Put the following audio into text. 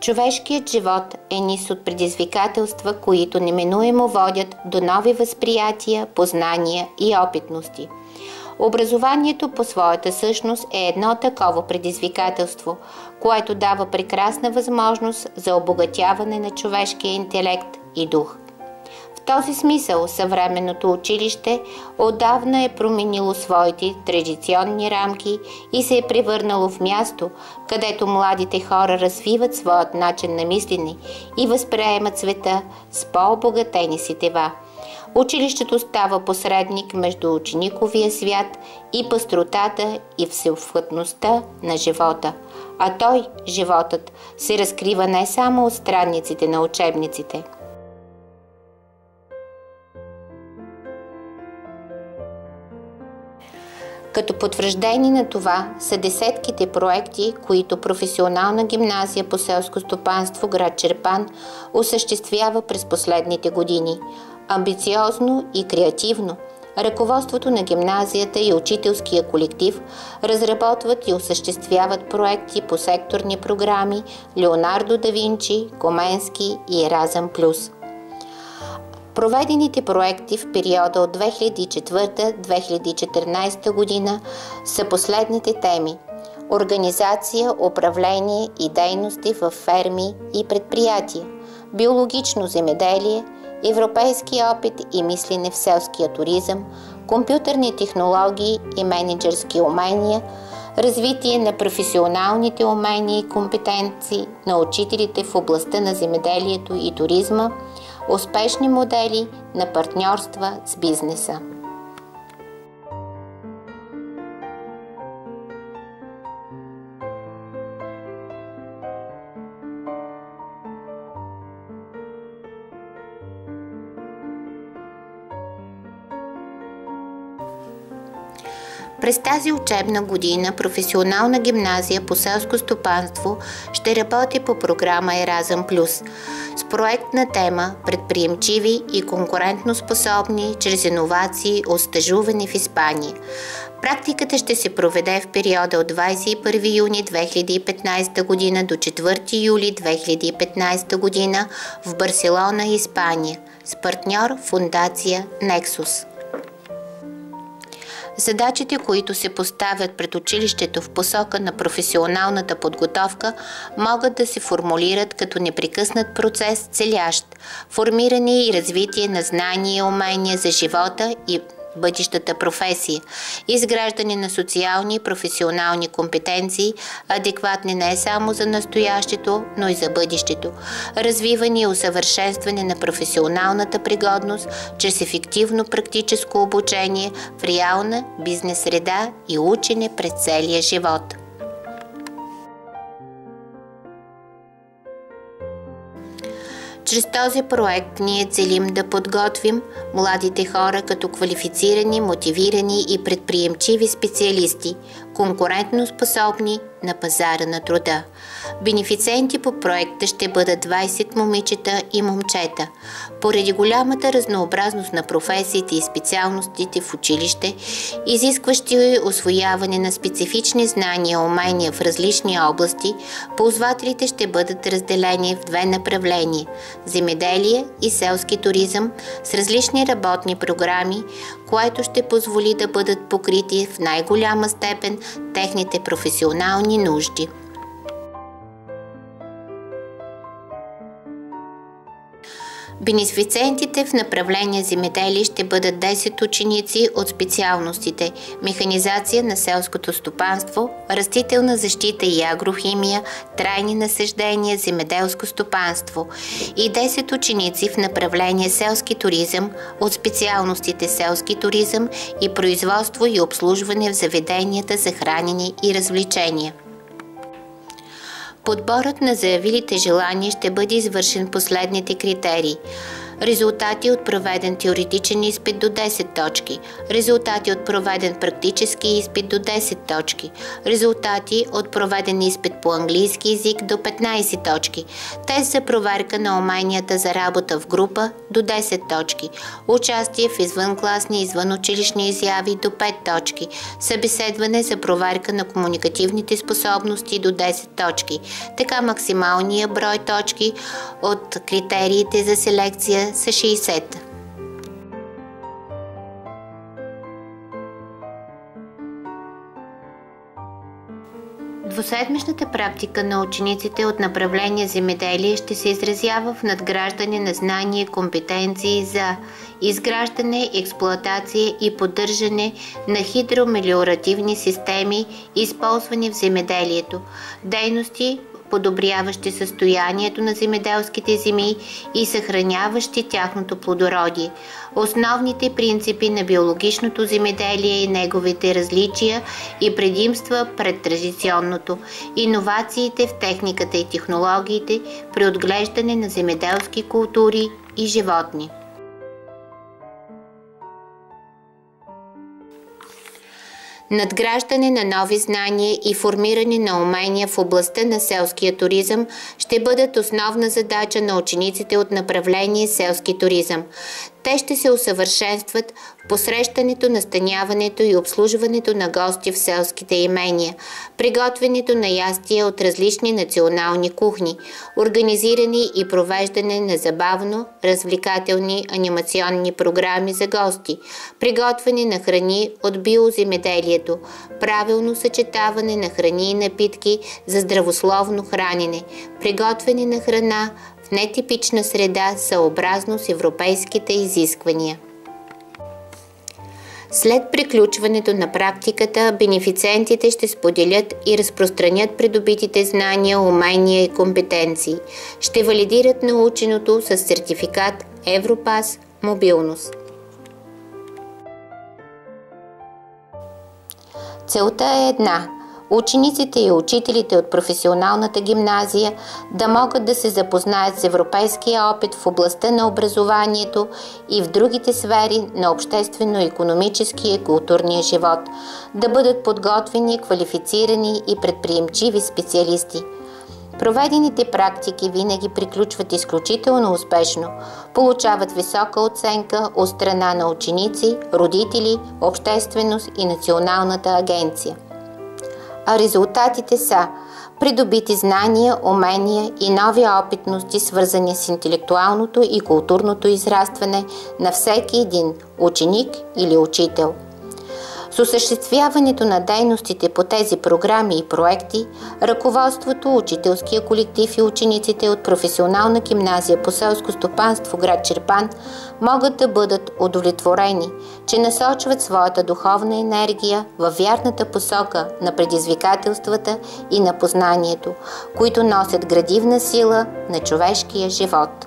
Човешкият живот е низ от предизвикателства, които неминуемо водят до нови възприятия, познания и опитности. Образованието по своята същност е едно такова предизвикателство, което дава прекрасна възможност за обогатяване на човешкия интелект и дух. В този смисъл съвременното училище отдавна е променило своите традиционни рамки и се е превърнало в място, където младите хора развиват своят начин на мислене и възприемат света с по-обогатени сетива. Училището става посредник между учениковия свят и пъстротата и всеобхватността на живота. А той, животът, се разкрива не само от страниците на учебниците. Като потвърждение на това са десетките проекти, които Професионална гимназия по селско стопанство град Чирпан осъществява през последните години. Амбициозно и креативно ръководството на гимназията и учителския колектив разработват и осъществяват проекти по секторни програми Леонардо да Винчи, Коменски и Еразъм Плюс. Проведените проекти в периода от 2004-2014 година са последните теми: организация, управление и дейности в ферми и предприятия, биологично земеделие, европейски опит и мислене в селския туризъм, компютърни технологии и мениджърски умения, развитие на професионалните умения и компетенции на учителите в областта на земеделието и туризма, успешни модели на партньорства с бизнеса. През тази учебна година Професионална гимназия по селско стопанство ще работи по програма Еразъм Плюс с проектна тема „Предприемчиви и конкурентно способни чрез иновации от стажуване в Испания“. Практиката ще се проведе в периода от 21 юни 2015 година до 4 юли 2015 година в Барселона, Испания, с партньор Фондация Nexus. Задачите, които се поставят пред училището в посока на професионалната подготовка, могат да се формулират като непрекъснат процес, целящ формиране и развитие на знания и умения за живота и бъдещата професия, изграждане на социални и професионални компетенции, адекватни не само за настоящето, но и за бъдещето, развиване и усъвършенстване на професионалната пригодност чрез ефективно практическо обучение в реална бизнес среда и учене през целия живот. Чрез този проект ние целим да подготвим младите хора като квалифицирани, мотивирани и предприемчиви специалисти, конкурентно способни на пазара на труда. Бенефициенти по проекта ще бъдат 20 момичета и момчета. Поради голямата разнообразност на професиите и специалностите в училище, изискващи усвояване на специфични знания и умения в различни области, ползвателите ще бъдат разделени в две направления – земеделие и селски туризъм с различни работни програми, което ще позволи да бъдат покрити в най-голяма степен техните професионални нужди. Бенефициентите в направление земеделие ще бъдат 10 ученици от специалностите механизация на селското стопанство, растителна защита и агрохимия, трайни насаждения, земеделско стопанство и 10 ученици в направление селски туризъм от специалностите селски туризъм и производство и обслужване в заведенията за хранене и развлечения. Подборът на заявилите желания ще бъде извършен последните критерии: Резултати от проведен теоретичен изпит до 10 точки. Резултати от проведен практически изпит до 10 точки. Резултати от проведен изпит по английски език до 15 точки. Тест за проверка на уменията за работа в група до 10 точки. Участие в извънкласни и извънучилищни изяви до 5 точки. Събеседване за проверка на комуникативните способности до 10 точки. Така максималният брой точки от критериите за селекция са 60. Двуседмичната практика на учениците от направление земеделие ще се изразява в надграждане на знания и компетенции за изграждане, експлоатация и поддържане на хидромелиоративни системи, използвани в земеделието, дейности, подобряващи състоянието на земеделските земи и съхраняващи тяхното плодородие, основните принципи на биологичното земеделие и неговите различия и предимства пред традиционното, иновациите в техниката и технологиите при отглеждане на земеделски култури и животни. Надграждане на нови знания и формиране на умения в областта на селския туризъм ще бъдат основна задача на учениците от направление селски туризъм. Те ще се усъвършенстват в посрещането, настаняването и обслужването на гости в селските имения, приготвянето на ястия от различни национални кухни, организиране и провеждане на забавно развлекателни анимационни програми за гости, приготвяне на храни от биоземеделието, правилно съчетаване на храни и напитки за здравословно хранене, приготвяне на храна в нетипична среда съобразно с европейските изисквания. След приключването на практиката, бенефициентите ще споделят и разпространят придобитите знания, умения и компетенции. Ще валидират наученото с сертификат Европас Мобилност. Целта е една – учениците и учителите от професионалната гимназия да могат да се запознаят с европейския опит в областта на образованието и в другите сфери на обществено-икономическия и културния живот, да бъдат подготвени, квалифицирани и предприемчиви специалисти. Проведените практики винаги приключват изключително успешно, получават висока оценка от страна на ученици, родители, общественост и Националната агенция. А резултатите са придобити знания, умения и нови опитности, свързани с интелектуалното и културното израстване на всеки един ученик или учител. С осъществяването на дейностите по тези програми и проекти, ръководството, учителския колектив и учениците от професионална гимназия по селско стопанство град Чирпан могат да бъдат удовлетворени, че насочват своята духовна енергия във вярната посока на предизвикателствата и на познанието, които носят градивна сила на човешкия живот.